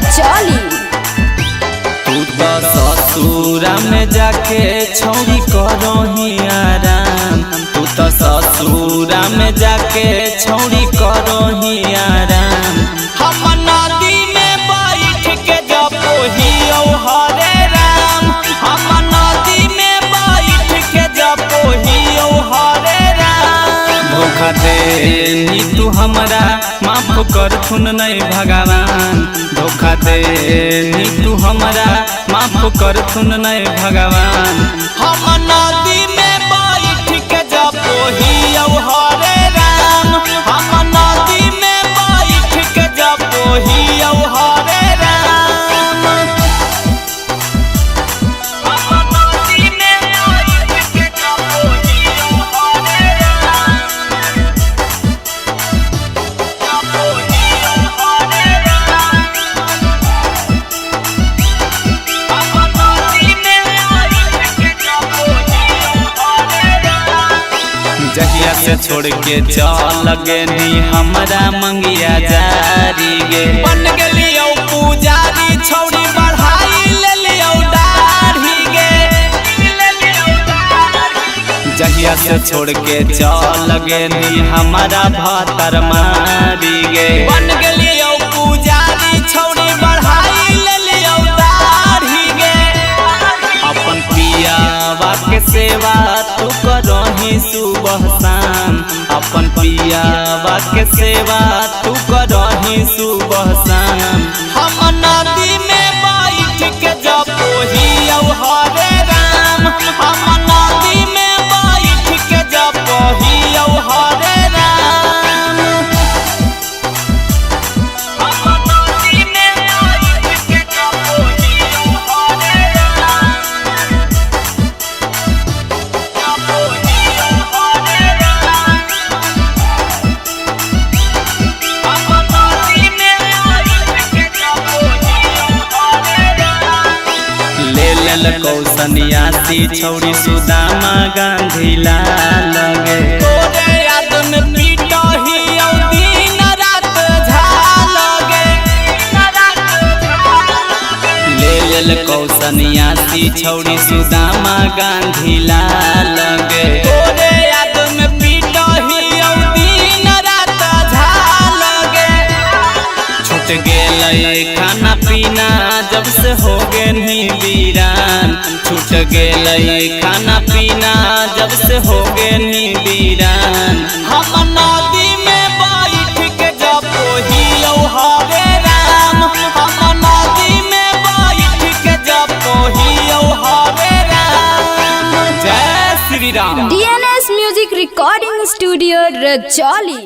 रजौली। तू तो ससुरा में जाके छौरी करही आराम, तू तो ससुरा में जाके छौरी करही आराम। हम नदी में बैठ के जपोहियो हरे राम, हम नदी में बैठ के जपोहियो हरे राम। धोखा दे तू हमरा माफ करथुन नहीं भगवान, धोखा दे तू हमरा माफ करथुन नहीं भगवान। हम नदी में बैठ के जपोहियो हरे राम, हम नदी में बैठ के जपोहियो हरे राम। हम नदी में बैठ के जपोहियो हरे राम, जपोहियो हरे राम। हम नदी में बैठ के जपोहियो हरे राम। जहिया से छोड़ के चल गेनी हमरा मंगिया जारी गे, बन गेलियो पुजारी छौरी बढ़ाई ले लियो दाढ़ी गे। जहिया से छोड़ के चल गेनी हमरा भातर मारी गे, बन गेलियो पुजारी छौरी बढ़ाई ले लियो दाढ़ी गे। अपन पियावा के सेवा तू करही सुबह शाम, अपन पियावा के सेवा तू करही सुबह शाम। हम नदी में बैठ के जपोहियो हरे राम, हम नदी में बैठ के जपोहियो हरे राम। हम नदी में बैठ के जपोहियो हरे राम, जपोहियो हरे राम। हम नदी में बैठ के जपोहियो हरे राम। ले लेल कौसनियासी छौरी सुदामा गांधी लाल गे, तोरे याद में पीटही औ दिन रात झाल गे। ले लेल कौसनियासी छौरी सुदामा गांधी लाल गे, तोरे याद में पीटही औ दिन रात झाल गे। छूट गेलै खाना पीना जब से हो गेनी वीरान, छूट गेलै खाना पीना जब से हो गेनी वीरान। हम नदी में बैठ के जपोहियो हरे राम, हम नदी में बैठ के जपोहियो हरे राम। जय Shri Ram. DNS music recording studio Rajauli.